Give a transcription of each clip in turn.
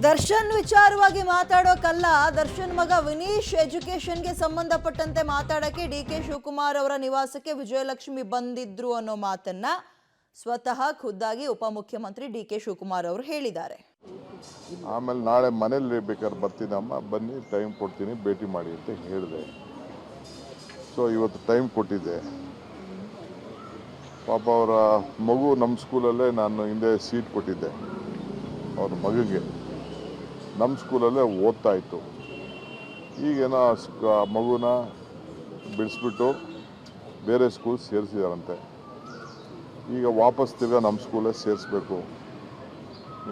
ದರ್ಶನ್ ವಿಚಾರವಾಗಿ ಮಾತಾಡೋಕಲ್ಲ, ದರ್ಶನ್ ಮಗ ವಿನೀಶ್ ಎಜುಕೇಶನ್ಗೆ ಸಂಬಂಧಪಟ್ಟಂತೆ ಮಾತಾಡಕ್ಕೆ ಡಿ.ಕೆ. ಶಿವಕುಮಾರ್ ಅವರ ನಿವಾಸಕ್ಕೆ ವಿಜಯಲಕ್ಷ್ಮಿ ಬಂದಿದ್ರು ಅನ್ನೋ ಮಾತನ್ನ ಸ್ವತಃ ಖುದ್ದಾಗಿ ಉಪಮುಖ್ಯಮಂತ್ರಿ ಡಿ.ಕೆ. ಶಿವಕುಮಾರ್ ಅವರು ಹೇಳಿದ್ದಾರೆ. ಆಮೇಲೆ ನಾಳೆ ಮನೇಲಿ ಬೇಕಾದ್ರೆ ಬರ್ತೀನಮ್ಮ, ಬನ್ನಿ ಟೈಮ್ ಕೊಡ್ತೀನಿ, ಭೇಟಿ ಮಾಡಿ ಅಂತ ಹೇಳಿದೆ. ಸೊ ಇವತ್ತು ಟೈಮ್ ಕೊಟ್ಟಿದ್ದೆ. ಪಾಪ ಅವರ ಮಗು ನಮ್ಮ ಸ್ಕೂಲಲ್ಲೇ ನಾನು ಹಿಂದೆ ಸೀಟ್ ಕೊಟ್ಟಿದ್ದೆ. ಅವ್ರ ಮಗುಗೆ ನಮ್ಮ ಸ್ಕೂಲಲ್ಲೇ ಓದ್ತಾ ಇತ್ತು. ಈಗೇನೋ ಮಗುನ ಬಿಡಿಸ್ಬಿಟ್ಟು ಬೇರೆ ಸ್ಕೂಲ್ ಸೇರಿಸಿದಾರಂತೆ. ಈಗ ವಾಪಸ್ ತಿರ್ಗಾ ನಮ್ಮ ಸ್ಕೂಲೇ ಸೇರಿಸ್ಬೇಕು.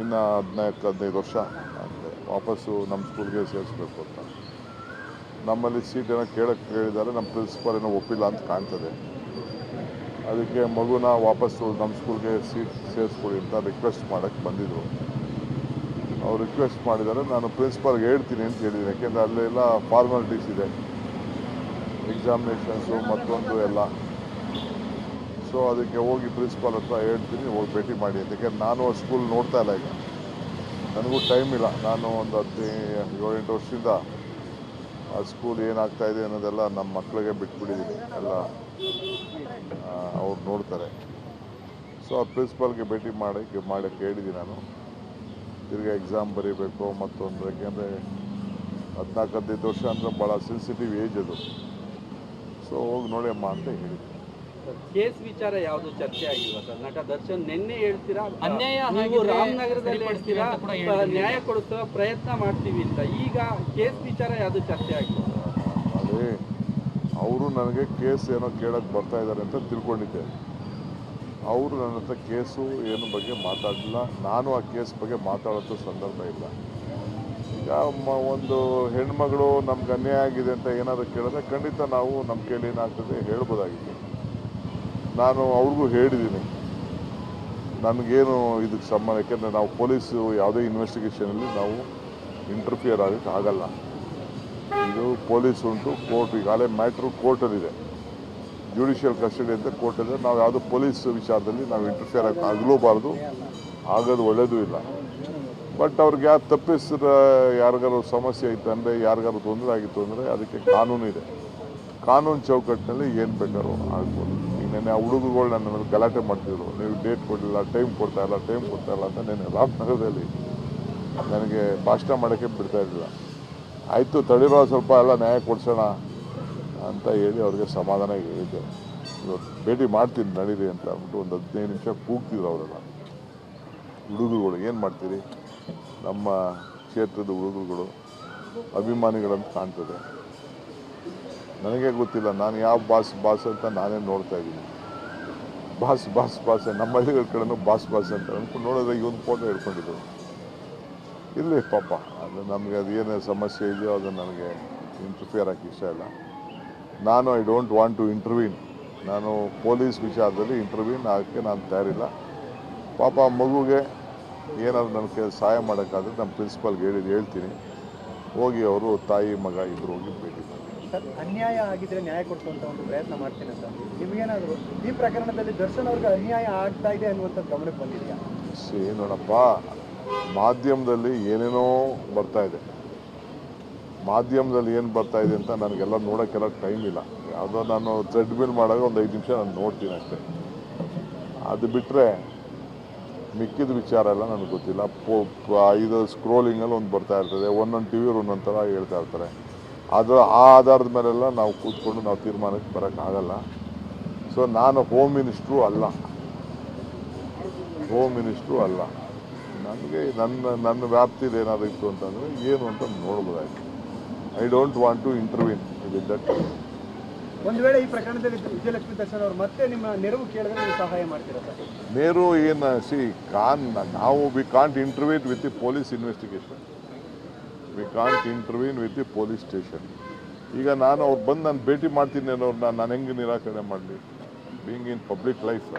ಇನ್ನು 14-15 ವರ್ಷ ಅಂತೆ ವಾಪಸ್ಸು ನಮ್ಮ ಸ್ಕೂಲ್ಗೆ ಸೇರಿಸ್ಬೇಕು ಅಂತ. ನಮ್ಮಲ್ಲಿ ಸೀಟ್ ಏನೋ ಕೇಳಕ್ಕೆ ಹೇಳಿದ್ದಾರೆ, ನಮ್ಮ ಪ್ರಿನ್ಸಿಪಾಲ್ ಏನೋ ಒಪ್ಪಿಲ್ಲ ಅಂತ ಕಾಣ್ತದೆ. ಅದಕ್ಕೆ ಮಗುನ ವಾಪಸ್ಸು ನಮ್ಮ ಸ್ಕೂಲ್ಗೆ ಸೀಟ್ ಸೇರಿಸ್ಕೊಡಿ ಅಂತ ರಿಕ್ವೆಸ್ಟ್ ಮಾಡೋಕ್ಕೆ ಬಂದಿದ್ದರು. ಅವ್ರು ರಿಕ್ವೆಸ್ಟ್ ಮಾಡಿದ್ದಾರೆ, ನಾನು ಪ್ರಿನ್ಸಿಪಾಲ್ಗೆ ಹೇಳ್ತೀನಿ ಅಂತ ಹೇಳಿದ್ದೀನಿ. ಯಾಕೆಂದರೆ ಅಲ್ಲೆಲ್ಲ ಫಾರ್ಮಾಲಿಟೀಸ್ ಇದೆ, ಎಕ್ಸಾಮಿನೇಷನ್ಸು ಮತ್ತೊಂದು ಎಲ್ಲ. ಸೊ ಅದಕ್ಕೆ ಹೋಗಿ ಪ್ರಿನ್ಸಿಪಾಲ್ ಹತ್ರ ಹೇಳ್ತೀನಿ, ಹೋಗಿ ಭೇಟಿ ಮಾಡಿ ಅಂತ. ಯಾಕೆಂದ್ರೆ ನಾನು ಆ ಸ್ಕೂಲ್ ನೋಡ್ತಾ ಇಲ್ಲ. ಈಗ ನನಗೂ ಟೈಮ್ ಇಲ್ಲ. ನಾನು ಒಂದು 17-8 ವರ್ಷದಿಂದ ಆ ಸ್ಕೂಲ್ ಏನಾಗ್ತಾಯಿದೆ ಅನ್ನೋದೆಲ್ಲ ನಮ್ಮ ಮಕ್ಕಳಿಗೆ ಬಿಟ್ಬಿಟ್ಟಿದ್ದೀನಿ. ಎಲ್ಲ ಅವ್ರು ನೋಡ್ತಾರೆ. ಸೊ ಆ ಪ್ರಿನ್ಸಿಪಾಲ್ಗೆ ಭೇಟಿ ಮಾಡೋಕ್ಕೆ ಹೇಳಿದ್ದೀನಿ ನಾನು. ತಿರ್ಗಿ ಎಕ್ಸಾಮ್ ಬರೀಬೇಕು ಮತ್ತೊಂದು. ಯಾಕೆಂದರೆ 14-15 ವರ್ಷ ಅಂದರೆ ಭಾಳ ಸೆನ್ಸಿಟಿವ್ ಏಜ್ ಅದು. ಸೊ ಹೋಗಿ ನೋಡಿ ಅಮ್ಮ ಅಂತ ಹೇಳಿದ್ದೀನಿ. ಕೇಸ್ ವಿಚಾರ ಯಾವುದು ಚರ್ಚೆ ಆಗಿಲ್ಲ ಸರ್? ನಟ ದರ್ಶನ್ ನಿನ್ನೆ ಹೇಳ್ತೀರಾ ನೀವು ರಾಮನಗರದಲ್ಲಿ ಹೇಳ್ತೀರಾ ನ್ಯಾಯ ಕೊಡಿಸೋ ಪ್ರಯತ್ನ ಮಾಡ್ತೀವಿ ಅಂತ. ಈಗ ಕೇಸ್ ವಿಚಾರ ಯಾವುದು ಚರ್ಚೆ ಆಗಿಲ್ಲ? ಅದೇ ಅವರು ನನಗೆ ಕೇಸ್ ಏನೋ ಕೇಳಕ್ಕೆ ಬರ್ತಾ ಇದ್ದಾರೆ ಅಂತ ತಿಳ್ಕೊಂಡಿದ್ದೆ. ಅವರು ನನ್ನ ಹತ್ರ ಕೇಸು ಏನು ಬಗ್ಗೆ ಮಾತಾಡಲಿಲ್ಲ. ನಾನು ಆ ಕೇಸ್ ಬಗ್ಗೆ ಮಾತಾಡೋಂಥ ಸಂದರ್ಭ ಇಲ್ಲ. ಈಗ ಒಂದು ಹೆಣ್ಮಗಳು ನಮ್ಗೆ ಅನ್ಯಾಯ ಆಗಿದೆ ಅಂತ ಏನಾದರೂ ಕೇಳಿದ್ರೆ ಖಂಡಿತ ನಾವು ನಮ್ಮ ಕೈಲಿ ಏನಾಗ್ತದೆ ಹೇಳ್ಬೋದಾಗಿತ್ತು. ನಾನು ಅವ್ರಿಗೂ ಹೇಳಿದ್ದೀನಿ, ನನಗೇನು ಇದಕ್ಕೆ ಸಂಬಂಧ. ಯಾಕೆಂದರೆ ನಾವು ಪೊಲೀಸು ಯಾವುದೇ ಇನ್ವೆಸ್ಟಿಗೇಷನಲ್ಲಿ ನಾವು ಇಂಟರ್ಫಿಯರ್ ಆಗೋಕ್ಕೆ ಆಗಲ್ಲ. ಇದು ಪೊಲೀಸ್ ಉಂಟು, ಕೋರ್ಟ್. ಈಗಾಗಲೇ ಮ್ಯಾಟ್ರು ಕೋರ್ಟಲ್ಲಿದೆ, ಜುಡಿಷಿಯಲ್ ಕಸ್ಟಡಿ ಅಂತ ಕೋರ್ಟಲ್ಲಿದೆ. ನಾವು ಯಾವುದೋ ಪೊಲೀಸ್ ವಿಚಾರದಲ್ಲಿ ನಾವು ಇಂಟರ್ಫಿಯರ್ ಆಗಲೂಬಾರ್ದು, ಆಗೋದು ಒಳ್ಳೆಯದೂ ಇಲ್ಲ. ಬಟ್ ಅವ್ರಿಗೆ ಯಾರು ತಪ್ಪಿಸಿದ್ರೆ, ಯಾರಿಗಾರು ಸಮಸ್ಯೆ ಇತ್ತು ಅಂದರೆ, ಯಾರಿಗಾರು ತೊಂದರೆ ಆಗಿತ್ತು ಅಂದರೆ ಅದಕ್ಕೆ ಕಾನೂನು ಇದೆ. ಕಾನೂನು ಚೌಕಟ್ಟಿನಲ್ಲಿ ಏನು ಬೇಕಾದ್ರೂ ಆಗ್ಬೋದು. ಈಗ ನೆನ್ನೆ ಆ ಹುಡುಗರುಗಳು ನನ್ನ ಮೇಲೆ ಗಲಾಟೆ ಮಾಡ್ತಿದ್ರು, ನೀವು ಡೇಟ್ ಕೊಡಲಿಲ್ಲ, ಟೈಮ್ ಕೊಡ್ತಾ ಇಲ್ಲ ಅಂತ. ನೆನ್ನೆ ರಾಮನಗರದಲ್ಲಿ ನನಗೆ ಭಾಷಣ ಮಾಡೋಕ್ಕೆ ಬಿಡ್ತಾ ಇರಲಿಲ್ಲ. ಆಯಿತು ತಡಿರೋ ಸ್ವಲ್ಪ ಎಲ್ಲ ನ್ಯಾಯ ಕೊಡಿಸೋಣ ಅಂತ ಹೇಳಿ ಅವ್ರಿಗೆ ಸಮಾಧಾನ ಹೇಳಿದ್ದೆ. ಇವತ್ತು ಭೇಟಿ ಮಾಡ್ತೀನಿ ನಡೀರಿ ಅಂತ ಅಂದ್ಬಿಟ್ಟು ಒಂದು 15 ನಿಮಿಷ ಕೂಗ್ತಿದ್ರು ಅವರೆಲ್ಲ ಹುಡುಗರುಗಳು. ಏನು ಮಾಡ್ತೀರಿ, ನಮ್ಮ ಕ್ಷೇತ್ರದ ಹುಡುಗರುಗಳು ಅಭಿಮಾನಿಗಳಂತ ಕಾಣ್ತದೆ. ನನಗೆ ಗೊತ್ತಿಲ್ಲ ನಾನು ಯಾವ ಬಾಸ್ ಅಂತ ನಾನೇ ನೋಡ್ತಾ ಇದ್ದೀನಿ. ಬಾಸ್ ನಮ್ಮ ಹಳ್ಳಿಗಳ ಕಡೆನೂ ಬಾಸ್ ಅಂತ ಅಂದ್ಕೊಂಡು ನೋಡಿದ್ರೆ ಇವೊಂದು ಫೋಟೋ ಹಿಡ್ಕೊಂಡಿದ್ದು. ಇರಲಿ ಪಾಪ, ಅದು ನಮಗೆ ಅದು ಏನು ಸಮಸ್ಯೆ ಇದೆಯೋ ಅದು ನನಗೆ ಇಂಟರ್ಫಿಯರ್ ಆಗಿ ಇಷ್ಟ ಇಲ್ಲ. ನಾನು ಐ ಡೋಂಟ್ ವಾಂಟ್ ಟು ಇಂಟರ್ವ್ಯೂನ್. ನಾನು ಪೊಲೀಸ್ ವಿಚಾರದಲ್ಲಿ ಇಂಟರ್ವ್ಯೂನ್ ಆಗೋಕ್ಕೆ ನಾನು ತಯಾರಿಲ್ಲ. ಪಾಪ ಮಗುಗೆ ಏನಾದರೂ ನನಗೆ ಸಹಾಯ ಮಾಡೋಕ್ಕಾದ್ರೆ ನಮ್ಮ ಪ್ರಿನ್ಸಿಪಾಲ್ಗೆ ಹೇಳ್ತೀನಿ. ಹೋಗಿ ಅವರು ತಾಯಿ ಮಗ ಇಬ್ಬರು ಹೋಗಿ ಭೇಟಿ ಮಾಡಿ. ಸರ್, ಅನ್ಯಾಯ ಆಗಿದ್ರೆ ನ್ಯಾಯ ಕೊಡಿಸುವಂಥ ಒಂದು ಪ್ರಯತ್ನ ಮಾಡ್ತೀನಿ ಅಂತ ನಿಮಗೇನಾದರೂ ಈ ಪ್ರಕರಣದಲ್ಲಿ ದರ್ಶನ್ ಅವ್ರಿಗೆ ಅನ್ಯಾಯ ಆಗ್ತಾ ಇದೆ ಅನ್ನುವಂಥದ್ದು ಗಮನಕ್ಕೆ ಬಂದಿದೆಯಾ? ನೋಡಪ್ಪ, ಮಾಧ್ಯಮದಲ್ಲಿ ಏನೇನೋ ಬರ್ತಾ ಇದೆ. ಮಾಧ್ಯಮದಲ್ಲಿ ಏನು ಬರ್ತಾ ಇದೆ ಅಂತ ನನಗೆಲ್ಲ ನೋಡೋಕ್ಕೆಲ್ಲ ಟೈಮ್ ಇಲ್ಲ. ಯಾವುದೋ ನಾನು ಥ್ರೆಡ್ಮಿಲ್ ಮಾಡಾಗ ಒಂದು 5 ನಿಮಿಷ ನಾನು ನೋಡ್ತೀನಿ ಅಷ್ಟೇ. ಅದು ಬಿಟ್ಟರೆ ಮಿಕ್ಕಿದ ವಿಚಾರ ಎಲ್ಲ ನನಗೆ ಗೊತ್ತಿಲ್ಲ. ಇದು ಸ್ಕ್ರೋಲಿಂಗಲ್ಲಿ ಒಂದು ಬರ್ತಾ ಇರ್ತದೆ, ಒಂದೊಂದು ಟಿ ವಿಯವ್ರು ಒಂದೊಂದು ಥರ ಹೇಳ್ತಾ ಇರ್ತಾರೆ. ಆ ಆಧಾರದ ಮೇಲೆಲ್ಲ ನಾವು ಕೂತ್ಕೊಂಡು ನಾವು ತೀರ್ಮಾನಕ್ಕೆ ಬರೋಕ್ಕಾಗಲ್ಲ. ಸೊ ನಾನು ಹೋಮ್ ಮಿನಿಸ್ಟ್ರು ಅಲ್ಲ. ನನಗೆ ನನ್ನ ವ್ಯಾಪ್ತಿಯಲ್ಲಿ ಏನಾದರೂ ಇತ್ತು ಅಂತಂದರೆ ಏನು ಅಂತ ನೋಡ್ಬೋದಾಯ್ತು. ಐ ಡೋಂಟ್ ವಾಂಟ್ ಟು ಇಂಟರ್ವ್ಯೂನ್ ವಿತ್ ದಟ್. ಒಂದು ವೇಳೆ ಈ ಪ್ರಕರಣದಲ್ಲಿ ವಿಜಯಲಕ್ಷ್ಮಿ ದರ್ಶನ್ ಅವರು ಮತ್ತೆ ನಿಮ್ಮ ನೆರವು ಕೇಳಿದ್ರೆ ನೀವು ಸಹಾಯ ಮಾಡ್ತೀರಾ ಸರ್? ನೇರು ನಾವು we can't ಇಂಟರ್ವ್ಯೂನ್ with the police investigation. We can't ಇಂಟರ್ವ್ಯೂನ್ with the police station. ಈಗ ನಾನು ಅವ್ರು ಬಂದು ನಾನು ಭೇಟಿ ಮಾಡ್ತೀನಿ ಅನ್ನೋರು ನಾನು ಹೆಂಗೆ ನಿರಾಕರಣೆ ಮಾಡಲಿ? Being in public life.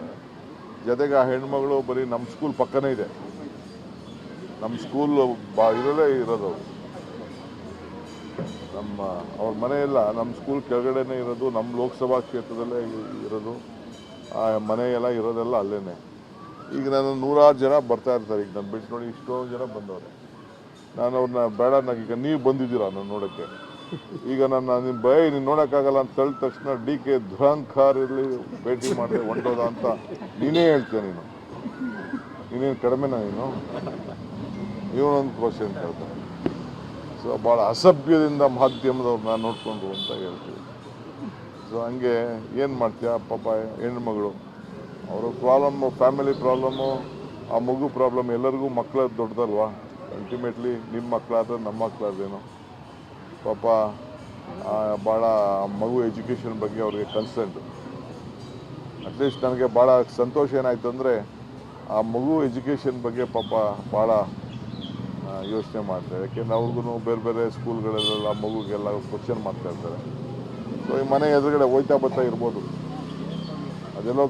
ಜೊತೆಗೆ ಆ ಹೆಣ್ಮಗಳು ಬರೀ ನಮ್ಮ ಸ್ಕೂಲ್ ಪಕ್ಕನೇ ಇದೆ. ನಮ್ಮ ಸ್ಕೂಲ್ ಇರೋದು ಅವ್ರ ಮನೆಯೆಲ್ಲ ನಮ್ಮ ಸ್ಕೂಲ್ ಕೆಳಗಡೆನೇ ಇರೋದು, ನಮ್ಮ ಲೋಕಸಭಾ ಕ್ಷೇತ್ರದಲ್ಲೇ ಇರೋದು. ಆ ಮನೆಯೆಲ್ಲ ಇರೋದೆಲ್ಲ ಅಲ್ಲೇ. ಈಗ ನಾನು 100 ಜನ ಬರ್ತಾ ಇರ್ತಾರೆ. ಈಗ ನಾನು ಬಿಟ್ಟು ನೋಡಿ ಇಷ್ಟೊಂದು ಜನ ಬಂದವ್ರೆ. ನಾನು ಅವ್ರನ್ನ ಬೇಡ ಈಗ ನೀವು ಬಂದಿದ್ದೀರಾ ನಾನು ನೋಡೋಕ್ಕೆ. ಈಗ ನನ್ನ ನೀನು ನೋಡೋಕ್ಕಾಗಲ್ಲ ಅಂತ ತಳ್ಳಿದ ತಕ್ಷಣ DK ದುರಹಂಕಾರಲ್ಲಿ ಭೇಟಿ ಮಾಡಿದೆ ಹೊಂಟೋದ ಅಂತ ನೀನೇ ಹೇಳ್ತೀಯ. ನೀನೇನು ಕಡಿಮೆನಾ ನೀನು? ಇವನೊಂದು ಕ್ವಶನ್ ಕೇಳ್ತಾನೆ. ಸೊ ಭಾಳ ಅಸಭ್ಯದಿಂದ ಮಾಧ್ಯಮದವ್ರನ್ನ ನೋಡಿಕೊಂಡ್ರು ಅಂತ ಹೇಳ್ತೀವಿ. ಸೊ ಹಂಗೆ ಏನು ಮಾಡ್ತೀಯ ಪಾಪ ಹೆಣ್ಮಗಳು, ಅವರು ಪ್ರಾಬ್ಲಮ್ಮು, ಫ್ಯಾಮಿಲಿ ಪ್ರಾಬ್ಲಮ್ಮು, ಆ ಮಗು ಪ್ರಾಬ್ಲಮ್, ಎಲ್ಲರಿಗೂ ಮಕ್ಕಳ ದೊಡ್ಡದಲ್ವಾ. ಅಲ್ಟಿಮೇಟ್ಲಿ ನಿಮ್ಮ ಮಕ್ಕಳಾದ್ರೆ ನಮ್ಮ ಮಕ್ಕಳಾದ್ರೇನು ಪಾಪ ಭಾಳ ಮಗು ಎಜುಕೇಷನ್ ಬಗ್ಗೆ ಅವ್ರಿಗೆ ಕನ್ಸರ್ನ್ಡು. ಅಟ್ಲೀಸ್ಟ್ ನನಗೆ ಭಾಳ ಸಂತೋಷ ಏನಾಯಿತು ಅಂದರೆ ಆ ಮಗು ಎಜುಕೇಷನ್ ಬಗ್ಗೆ ಪಾಪ ಭಾಳ ಯೋಚನೆ ಮಾಡ್ತಾರೆ. ಯಾಕೆಂದರೆ ಅವ್ರಿಗೂ ಬೇರೆ ಬೇರೆ ಸ್ಕೂಲ್ಗಳಲ್ಲೆಲ್ಲ ಮಗುಗೆಲ್ಲ ಕ್ವಶನ್ ಮಾಡ್ತಾಯಿರ್ತಾರೆ. ಸೊ ಈ ಮನೆ ಎದುರುಗಡೆ ಹೋಯ್ತಾ ಬರ್ತಾ ಇರ್ಬೋದು, ಅದೆಲ್ಲೋ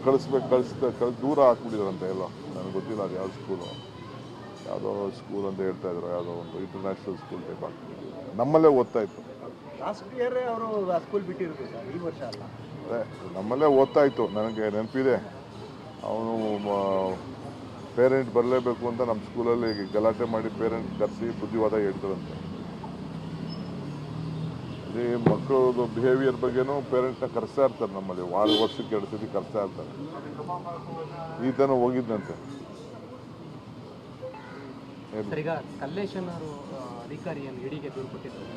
ದೂರ ಹಾಕ್ಬಿಟ್ಟಿದ್ರಂತೆ ಎಲ್ಲೋ, ನನಗೆ ಗೊತ್ತಿಲ್ಲ ಅದು ಯಾವ ಸ್ಕೂಲು, ಯಾವುದೋ ಸ್ಕೂಲ್ ಅಂತ ಹೇಳ್ತಾಯಿದ್ರು, ಯಾವುದೋ ಒಂದು ಇಂಟರ್ನ್ಯಾಷನಲ್ ಸ್ಕೂಲ್ ಟೈಪ್ ಹಾಕ್ಬಿಟ್ಟಿದ್ರು. ನಮ್ಮಲ್ಲೇ ಓದ್ತಾಯಿತ್ತು. ಲಾಸ್ಟ್ ಇಯರ್ ಅವರು ಸ್ಕೂಲ್ ಬಿಟ್ಟಿರೋದು ಸರ್, ಈ ವರ್ಷ ಅಲ್ಲ. ಅದೇ ನಮ್ಮಲ್ಲೇ ಓದ್ತಾಯಿತ್ತು, ನನಗೆ ನೆನಪಿದೆ. ಅವನು ಪೇರೆಂಟ್ ಬರಲೇಬೇಕು ಅಂತ ನಮ್ಮ ಸ್ಕೂಲಲ್ಲಿ ಗಲಾಟೆ ಮಾಡಿ ಪೇರೆಂಟ್ ಕರೆಸಿ ಬುದ್ಧಿವಾದ ಹೇಳ್ತಾರಂತೆ. ಇಲ್ಲಿ ಮಕ್ಕಳದು ಬಿಹೇವಿಯರ್ ಬಗ್ಗೆನೂ ಪೇರೆಂಟ್ನ ಕರೆಸ್ತಾ ಇರ್ತಾರೆ ನಮ್ಮಲ್ಲಿ, ವರ್ಷಕ್ಕೆ 2 ಸತಿ ಕರೆಸ್ತಾ ಇರ್ತಾರೆ. ಈತನೂ ಹೋಗಿದ್ದಂತೆ. ಈಗ ಕಲ್ಲೇಶನ್ ಅವರು ಅಧಿಕಾರಿಯನ್ನು ಇಡಿಗೆ ದೂರು ಕೊಟ್ಟಿದ್ದಾರೆ.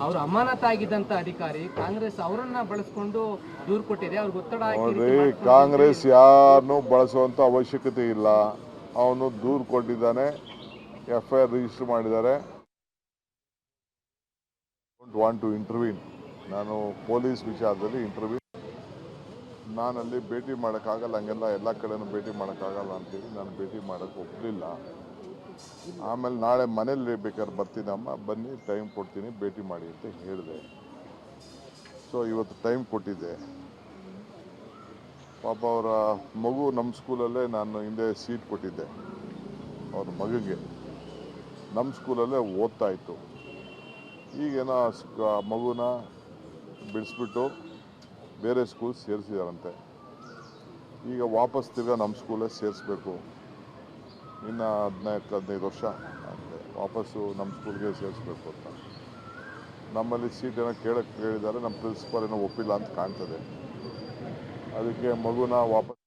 ಅವರು ಅಮಾನತಾಗಿದ್ದಂಥ ಅಧಿಕಾರಿ ಕಾಂಗ್ರೆಸ್ ಅವರನ್ನ ಬಳಸ್ಕೊಂಡು ದೂರು ಕೊಟ್ಟಿದೆ. ಅವ್ರಿಗೆ ಒತ್ತಡ ನೋಡ್ರಿ, ಕಾಂಗ್ರೆಸ್ ಯಾರನ್ನೂ ಬಳಸುವಂಥ ಅವಶ್ಯಕತೆ ಇಲ್ಲ. ಅವನು ದೂರು ಕೊಟ್ಟಿದ್ದಾನೆ, FIR ರಿಜಿಸ್ಟರ್ ಮಾಡಿದ್ದಾರೆ. Don't want to ಇಂಟರ್ವ್ಯೂನ್. ನಾನು ಪೊಲೀಸ್ ವಿಚಾರದಲ್ಲಿ ಇಂಟರ್ವ್ಯೂನ್, ನಾನಲ್ಲಿ ಭೇಟಿ ಮಾಡೋಕ್ಕಾಗಲ್ಲ, ಹಂಗೆಲ್ಲ ಎಲ್ಲ ಕಡೆನೂ ಭೇಟಿ ಮಾಡೋಕ್ಕಾಗಲ್ಲ ಅಂತೇಳಿ ನಾನು ಭೇಟಿ ಮಾಡೋಕ್ಕೆ ಒಪ್ಪಲಿಲ್ಲ. ಆಮೇಲೆ ನಾಳೆ ಮನೇಲಿ ಬೇಕಾದ್ರೆ ಬರ್ತೀನಮ್ಮ, ಬನ್ನಿ ಟೈಮ್ ಕೊಡ್ತೀನಿ ಭೇಟಿ ಮಾಡಿ ಅಂತ ಹೇಳಿದೆ. ಸೊ ಇವತ್ತು ಟೈಮ್ ಕೊಟ್ಟಿದ್ದೆ. ಪಾಪ ಅವರ ಮಗು ನಮ್ಮ ಸ್ಕೂಲಲ್ಲೇ ನಾನು ಹಿಂದೆ ಸೀಟ್ ಕೊಟ್ಟಿದ್ದೆ ಅವ್ರ ಮಗುಗೆ, ನಮ್ಮ ಸ್ಕೂಲಲ್ಲೇ ಓದ್ತಾ ಇತ್ತು. ಈಗೇನೋ ಮಗುನ ಬಿಡಿಸ್ಬಿಟ್ಟು ಬೇರೆ ಸ್ಕೂಲ್ ಸೇರಿಸಿದಾರಂತೆ. ಈಗ ವಾಪಸ್ ತಿರ್ಗಾ ನಮ್ಮ ಸ್ಕೂಲೇ ಸೇರಿಸ್ಬೇಕು. ಇನ್ನು 14-15 ವರ್ಷ ಅಂದರೆ ವಾಪಸ್ಸು ನಮ್ಮ ಸ್ಕೂಲ್ಗೆ ಸೇರಿಸ್ಬೇಕು ಅಂತ. ನಮ್ಮಲ್ಲಿ ಸೀಟ್ ಏನೋ ಕೇಳಿದ್ದಾರೆ, ನಮ್ಮ ಪ್ರಿನ್ಸಿಪಾಲ್ ಏನೋ ಒಪ್ಪಿಲ್ಲ ಅಂತ ಕಾಣ್ತದೆ. ಅದಕ್ಕೆ ಮಗುನ ವಾಪಸ್